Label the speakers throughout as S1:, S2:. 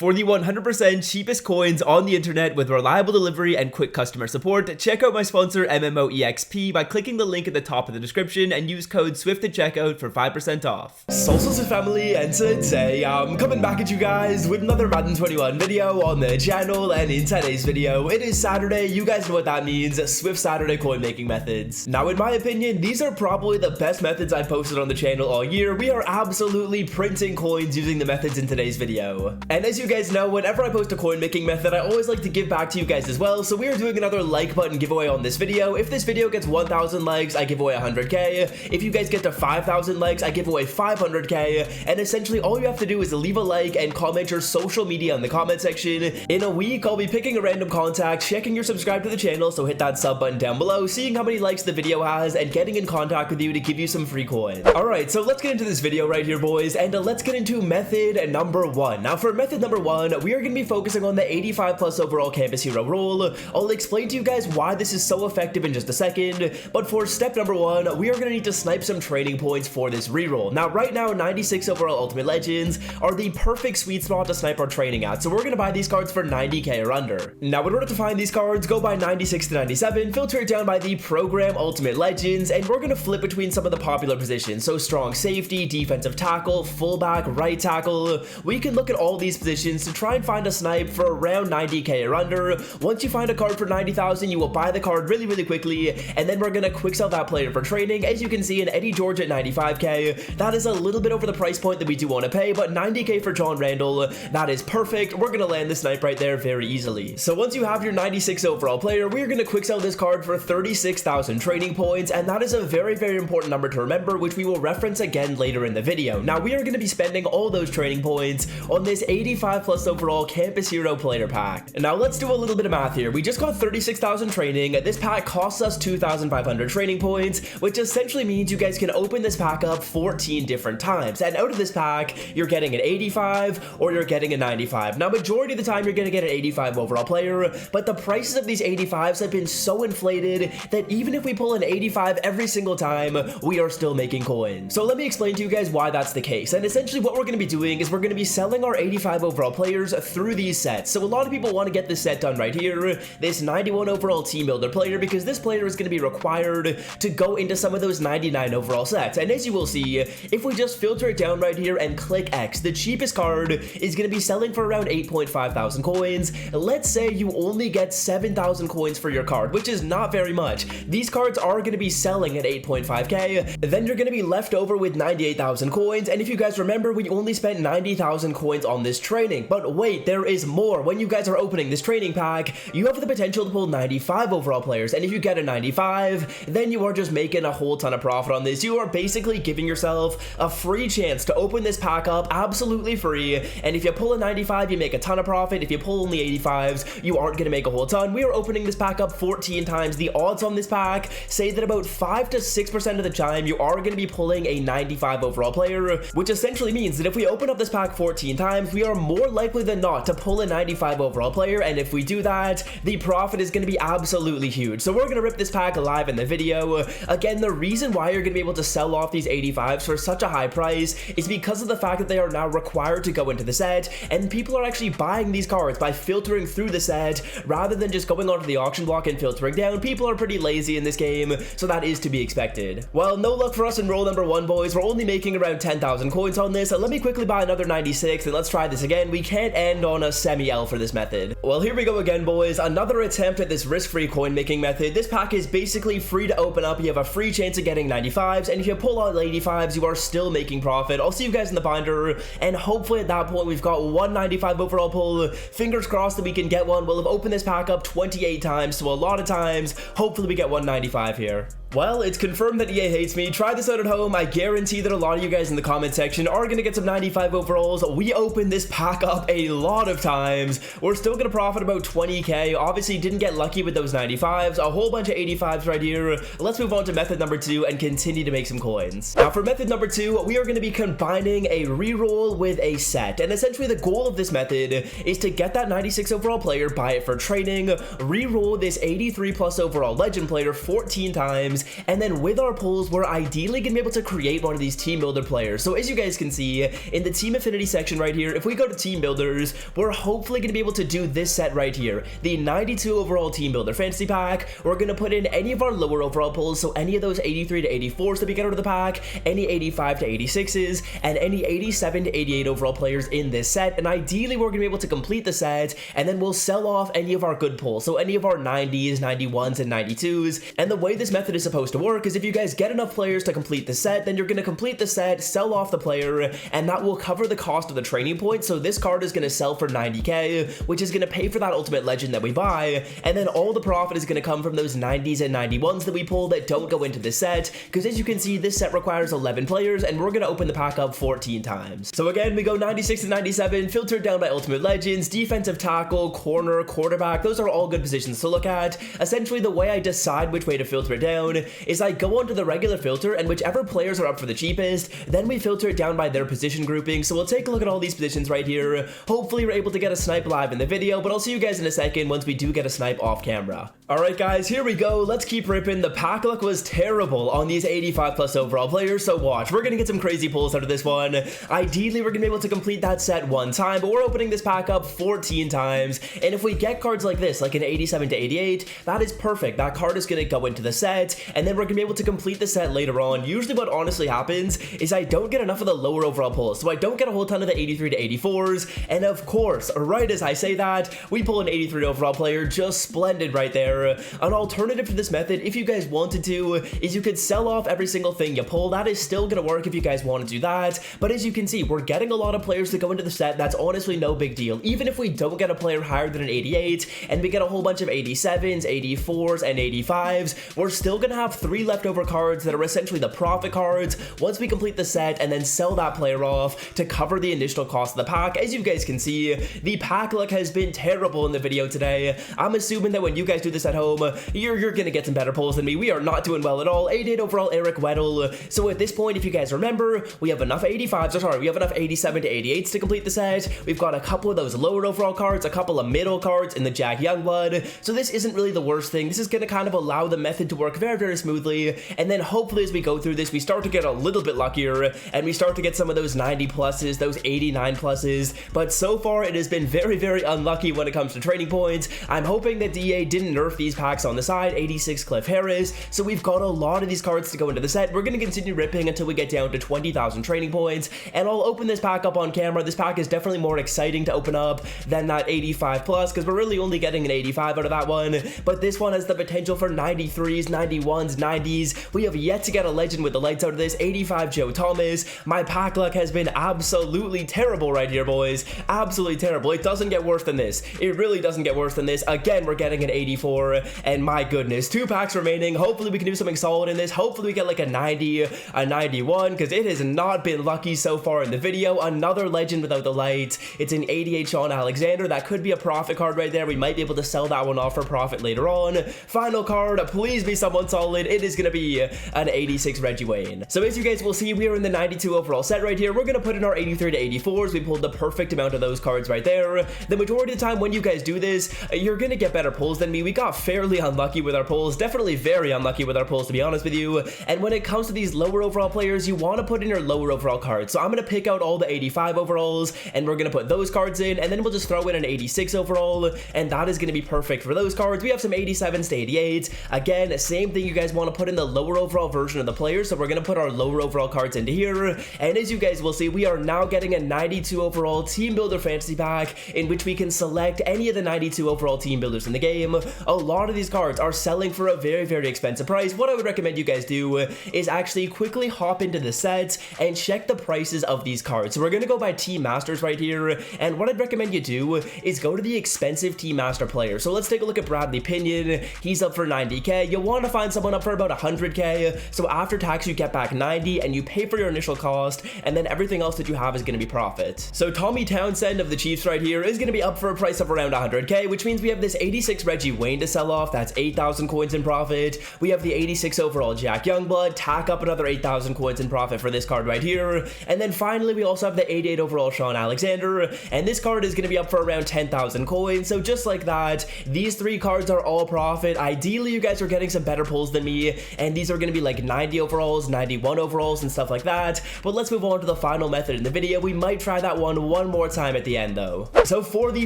S1: For the 100% cheapest coins on the internet with reliable delivery and quick customer support, check out my sponsor MMOEXP by clicking the link at the top of the description and use code SWIFT at checkout for 5% off. Salsa family, and today I'm coming back at you guys with another Madden 21 video on the channel, and in today's video, it is Saturday. You guys know what that means, Swift Saturday coin making methods. Now in my opinion, these are probably the best methods I've posted on the channel all year. We are absolutely printing coins using the methods in today's video. And as you guys know, whenever I post a coin making method, I always like to give back to you guys as well, so we are doing another like button giveaway on this video. If this video gets 1,000 likes, I give away 100k. If you guys get to 5,000 likes, I give away 500k. And essentially all you have to do is leave a like and comment your social media in the comment section. In a week, I'll be picking a random contact, checking you're subscribed to the channel, so hit that sub button down below, seeing how many likes the video has, and getting in contact with you to give you some free coins. Alright, so let's get into this video right here, boys, and let's get into method number 1. Now for method number 1, we are going to be focusing on the 85 plus overall campus hero roll. I'll explain to you guys why this is so effective in just a second, but for step number 1, we are going to need to snipe some training points for this reroll. Now right now, 96 overall ultimate legends are the perfect sweet spot to snipe our training at, so we're going to buy these cards for 90k or under. Now in order to find these cards, go by 96 to 97, filter it down by the program ultimate legends, and we're going to flip between some of the popular positions, so strong safety, defensive tackle, fullback, right tackle. We can look at all these positions to try and find a snipe for around 90k or under. Once you find a card for 90,000, you will buy the card really quickly, and then we're going to quick sell that player for training. As you can see, an Eddie George at 95k, that is a little bit over the price point that we do want to pay, but 90k for John Randall, that is perfect. We're going to land the snipe right there very easily. So once you have your 96 overall player, we're going to quick sell this card for 36,000 training points, and that is a very important number to remember, which we will reference again later in the video. Now we are going to be spending all those training points on this 85 plus overall campus hero player pack. Now let's do a little bit of math here. We just got 36,000 training. This pack costs us 2,500 training points, which essentially means you guys can open this pack up 14 different times, and out of this pack you're getting an 85 or you're getting a 95. Now majority of the time you're going to get an 85 overall player, but the prices of these 85s have been so inflated that even if we pull an 85 every single time, we are still making coins. So let me explain to you guys why that's the case. And essentially what we're going to be doing is we're going to be selling our 85 overall players through these sets. So a lot of people want to get this set done right here, this 91 overall team builder player, because this player is going to be required to go into some of those 99 overall sets. And as you will see, if we just filter it down right here and click X, the cheapest card is going to be selling for around 8.5 thousand coins. Let's say you only get 7,000 coins for your card, which is not very much. These cards are going to be selling at 8.5k. Then you're going to be left over with 98,000 coins. And if you guys remember, we only spent 90,000 coins on this training. But wait, there is more. When you guys are opening this training pack, you have the potential to pull 95 overall players. And if you get a 95, then you are just making a whole ton of profit on this. You are basically giving yourself a free chance to open this pack up absolutely free. And if you pull a 95, you make a ton of profit. If you pull only 85s, you aren't going to make a whole ton. We are opening this pack up 14 times. The odds on this pack say that about 5 to 6% of the time you are going to be pulling a 95 overall player, which essentially means that if we open up this pack 14 times, we are more likely than not to pull a 95 overall player. And if we do that, the profit is going to be absolutely huge. So we're going to rip this pack live in the video. Again, the reason why you're going to be able to sell off these 85s for such a high price is because of the fact that they are now required to go into the set, and people are actually buying these cards by filtering through the set rather than just going onto the auction block and filtering down. People are pretty lazy in this game, so that is to be expected. Well, no luck for us in roll number 1, boys. We're only making around 10,000 coins on this. Let me quickly buy another 96 and let's try this again. We can't end on a semi-L for this method. Well, here we go again, boys. Another attempt at this risk-free coin making method. This pack is basically free to open up. You have a free chance of getting 95s, and if you pull out 85s, you are still making profit. I'll see you guys in the binder, and hopefully at that point we've got 195 overall pull. Fingers crossed that we can get one. We'll have opened this pack up 28 times, so a lot of times. Hopefully we get 195 here. Well, it's confirmed that EA hates me. Try this out at home. I guarantee that a lot of you guys in the comment section are going to get some 95 overalls. We opened this pack up a lot of times. We're still going to profit about 20k. Obviously, didn't get lucky with those 95s. A whole bunch of 85s right here. Let's move on to method number 2 and continue to make some coins. Now, for method number 2, we are going to be combining a reroll with a set. And essentially, the goal of this method is to get that 96 overall player, buy it for training, reroll this 83 plus overall legend player 14 times, times, and then with our pulls, we're ideally going to be able to create one of these team builder players. So as you guys can see, in the team affinity section right here, if we go to team builders, we're hopefully going to be able to do this set right here, the 92 overall team builder fantasy pack. We're going to put in any of our lower overall pulls, so any of those 83 to 84s that we get out of the pack, any 85 to 86s, and any 87 to 88 overall players in this set, and ideally we're going to be able to complete the set, and then we'll sell off any of our good pulls, so any of our 90s, 91s, and 92s. And the way this method is supposed to work is if you guys get enough players to complete the set, then you're going to complete the set, sell off the player, and that will cover the cost of the training points. So this card is going to sell for 90k, which is going to pay for that ultimate legend that we buy, and then all the profit is going to come from those 90s and 91s that we pull that don't go into this set, because as you can see, this set requires 11 players, and we're going to open the pack up 14 times. So again, we go 96 to 97, filtered down by ultimate legends, defensive tackle, corner, quarterback. Those are all good positions to look at. Essentially, the way I decide which way to filter it down is I go onto the regular filter, and whichever players are up for the cheapest, then we filter it down by their position grouping. So we'll take a look at all these positions right here. Hopefully, we're able to get a snipe live in the video, but I'll see you guys in a second once we do get a snipe off camera. Alright guys, here we go. Let's keep ripping. The pack luck was terrible on these 85 plus overall players, so watch. We're gonna get some crazy pulls out of this one. Ideally, we're gonna be able to complete that set one time, but we're opening this pack up 14 times, and if we get cards like this, like an 87 to 88, that is perfect. That card is gonna go into the set, and then we're gonna be able to complete the set later on. Usually what honestly happens is I don't get enough of the lower overall pulls, so I don't get a whole ton of the 83 to 84s, and of course, right as I say that, we pull an 83 overall player. Just splendid right there. An alternative to this method, if you guys wanted to, is you could sell off every single thing you pull. That is still gonna work if you guys want to do that, but as you can see, we're getting a lot of players to go into the set. That's honestly no big deal. Even if we don't get a player higher than an 88, and we get a whole bunch of 87s, 84s, and 85s, we're still gonna have 3 leftover cards that are essentially the profit cards once we complete the set, and then sell that player off to cover the initial cost of the pack. As you guys can see, the pack luck has been terrible in the video today. I'm assuming that when you guys do this at home, you're gonna get some better pulls than me. We are not doing well at all. 88 overall Eric Weddle. So at this point, if you guys remember, we have enough 85s, or sorry, we have enough 87 to 88s to complete the set. We've got a couple of those lower overall cards, a couple of middle cards in the Jack Youngblood. So this isn't really the worst thing. This is gonna kind of allow the method to work very, very smoothly. And then hopefully as we go through this, we start to get a little bit luckier, and we start to get some of those 90 pluses, those 89 pluses. But so far, it has been very, very unlucky when it comes to trading points. I'm hoping that DA didn't nerf these packs on the side. 86 Cliff Harris. So we've got a lot of these cards to go into the set. We're going to continue ripping until we get down to 20,000 trading points, and I'll open this pack up on camera. This pack is definitely more exciting to open up than that 85 plus, because we're really only getting an 85 out of that one, but this one has the potential for 93s, 91s, 90s. We have yet to get a legend with the lights out of this. 85 Joe Thomas. My pack luck has been absolutely terrible right here, boys. Absolutely terrible. It doesn't get worse than this. It really doesn't get worse than this. Again, we're getting an 84, and my goodness, 2 packs remaining. Hopefully we can do something solid in this. Hopefully we get like a 90, a 91, because it has not been lucky so far in the video. Another legend without the light. It's an 88 Sean Alexander. That could be a profit card right there. We might be able to sell that one off for profit later on. Final card, please be someone solid. It is going to be an 86 Reggie Wayne. So as you guys will see, we are in the 92 overall set right here. We're going to put in our 83 to 84s. We pulled the perfect amount of those cards right there. The majority of the time when you guys do this, you're going to get better pulls than me. We got fairly unlucky with our pulls. Definitely very unlucky with our pulls, to be honest with you. And when it comes to these lower overall players, you want to put in your lower overall cards. So I'm going to pick out all the 85 overalls, and we're going to put those cards in, and then we'll just throw in an 86 overall, and that is going to be perfect for those cards. We have some 87s to 88s. Again, same thing, you guys want to put in the lower overall version of the player, so we're going to put our lower overall cards into here. And as you guys will see, we are now getting a 92 overall team builder fantasy pack, in which we can select any of the 92 overall team builders in the game. A lot of these cards are selling for a very, very expensive price. What I would recommend you guys do is actually quickly hop into the sets and check the prices of these cards. So we're going to go by Team Masters right here, and what I'd recommend you do is go to the expensive Team Master player. So let's take a look at Bradley Pinion. He's up for 90k. You'll want to find someone up for about 100k. So after tax, you get back 90, and you pay for your initial cost, and then everything else that you have is going to be profit. So Tommy Townsend of the Chiefs right here is going to be up for a price of around 100k, which means we have this 86 Reggie Wayne to sell off. That's 8,000 coins in profit. We have the 86 overall Jack Youngblood. Tack up another 8,000 coins in profit for this card right here. And then finally, we also have the 88 overall Sean Alexander, and this card is going to be up for around 10,000 coins. So just like that, these 3 cards are all profit. Ideally, you guys are getting some better pulls pulls than me, and these are going to be like 90 overalls, 91 overalls, and stuff like that. But let's move on to the final method in the video. We might try that one more time at the end though. So for the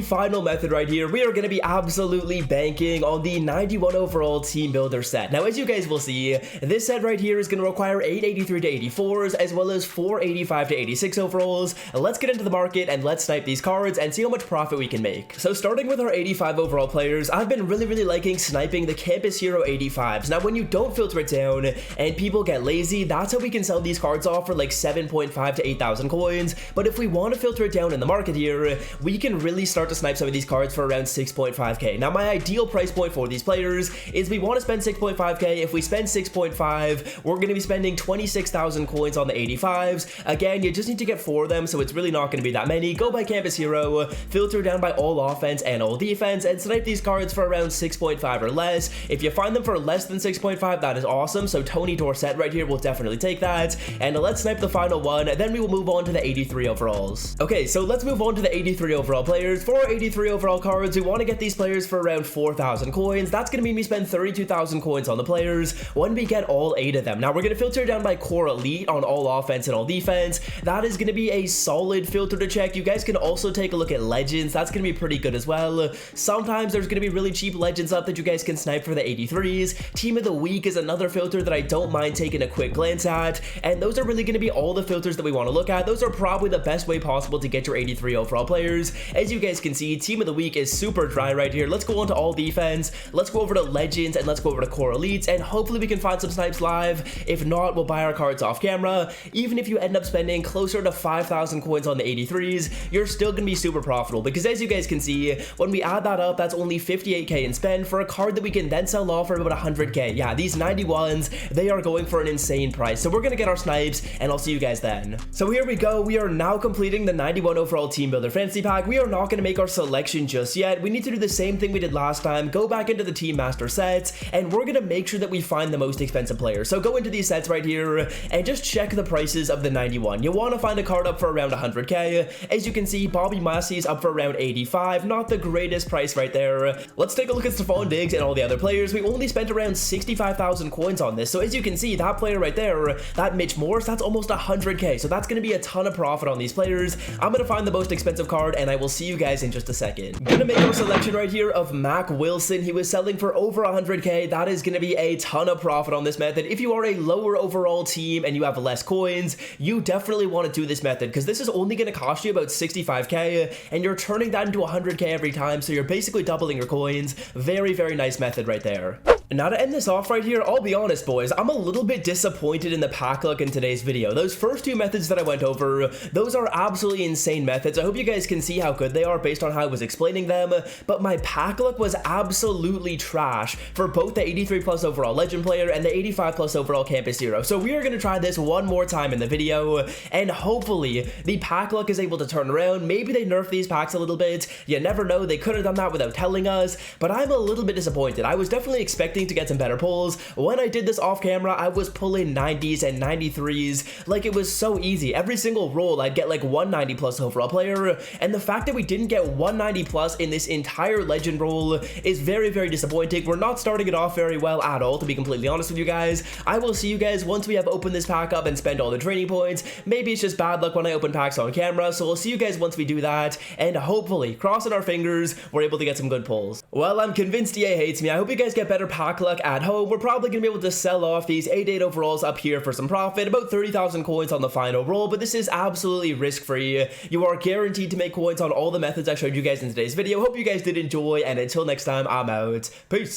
S1: final method right here, we are going to be absolutely banking on the 91 overall team builder set. Now, as you guys will see, this set right here is going to require 883 to 84s, as well as 485 to 86 overalls. Let's get into the market and let's snipe these cards and see how much profit we can make. So starting with our 85 overall players, I've been really liking sniping the Campus Hero 85s. Now, when you don't filter it down and people get lazy, that's how we can sell these cards off for like 7.5 to 8,000 coins. But if we want to filter it down in the market here, we can really start to snipe some of these cards for around 6.5k. Now, my ideal price point for these players is we want to spend 6.5k. If we spend 6.5, we're going to be spending 26,000 coins on the 85s. Again, you just need to get 4 of them, so it's really not going to be that many. Go by Campus Hero, filter down by all offense and all defense, and snipe these cards for around 6.5 or less. If you find them for less than 6.5, that is awesome. So Tony Dorsett right here will definitely take that. And let's snipe the final one, then we will move on to the 83 overalls. Okay, so let's move on to the 83 overall players. For our 83 overall cards, we want to get these players for around 4,000 coins. That's going to mean we spend 32,000 coins on the players when we get all 8 of them. Now, we're going to filter down by core elite on all offense and all defense. That is going to be a solid filter to check. You guys can also take a look at legends. That's going to be pretty good as well. Sometimes there's going to be really cheap legends up that you guys can snipe for the 83s. Team of the week is another filter that I don't mind taking a quick glance at, and those are really going to be all the filters that we want to look at. Those are probably the best way possible to get your 83 overall players. As you guys can see, team of the week is super dry right here. Let's go on to all defense, let's go over to legends, and let's go over to core elites, and hopefully we can find some snipes live. If not, we'll buy our cards off camera. Even if you end up spending closer to 5,000 coins on the 83s, you're still going to be super profitable, because as you guys can see, when we add that up, that's only 58k in spend for a card that we can then sell off for about 100k. Yeah, these 91s, they are going for an insane price. So we're going to get our snipes, and I'll see you guys then. So here we go. We are now completing the 91 overall team builder fantasy pack. We are not going to make our selection just yet. We need to do the same thing we did last time. Go back into the team master sets, and we're going to make sure that we find the most expensive players. So go into these sets right here and just check the prices of the 91. You want to find a card up for around 100k. As you can see, Bobby Massey's up for around 85. Not the greatest price right there. Let's take a look at Stephon Diggs and all the other players. We only spent around 65,000 coins on this. So as you can see, that player right there, that Mitch Morse, that's almost 100k. So that's going to be a ton of profit on these players. I'm going to find the most expensive card, and I will see you guys in just a second. Gonna make our selection right here of Mac Wilson. He was selling for over 100k. That is going to be a ton of profit on this method. If you are a lower overall team and you have less coins, you definitely want to do this method, because this is only going to cost you about 65k, and you're turning that into 100k every time. So you're basically doubling your coins. Very nice method right there. And now to end this off right here, I'll be honest, boys, I'm a little bit disappointed in the pack luck in today's video. Those first 2 methods that I went over, those are absolutely insane methods. I hope you guys can see how good they are based on how I was explaining them, but my pack luck was absolutely trash for both the 83 plus overall legend player and the 85 plus overall campus hero. So we are going to try this one more time in the video, and hopefully the pack luck is able to turn around. Maybe they nerf these packs a little bit. You never know. They could have done that without telling us, but I'm a little bit disappointed. I was definitely expecting to get some better pulls. When I did this off camera, I was pulling 90s and 93s like it was so easy. Every single roll I'd get like 190 plus overall player, and the fact that we didn't get 190 plus in this entire legend roll is very disappointing. We're not starting it off very well at all, to be completely honest with you guys. I will see you guys once we have opened this pack up and spend all the training points. Maybe it's just bad luck when I open packs on camera, so we'll see you guys once we do that, and hopefully, crossing our fingers, we're able to get some good pulls. Well, I'm convinced EA hates me. I hope you guys get better pack luck at home. We're probably going to be able to sell off these 88 overalls up here for some profit, about 30,000 coins on the final roll, but this is absolutely risk-free. You are guaranteed to make coins on all the methods I showed you guys in today's video. Hope you guys did enjoy, and until next time, I'm out. Peace.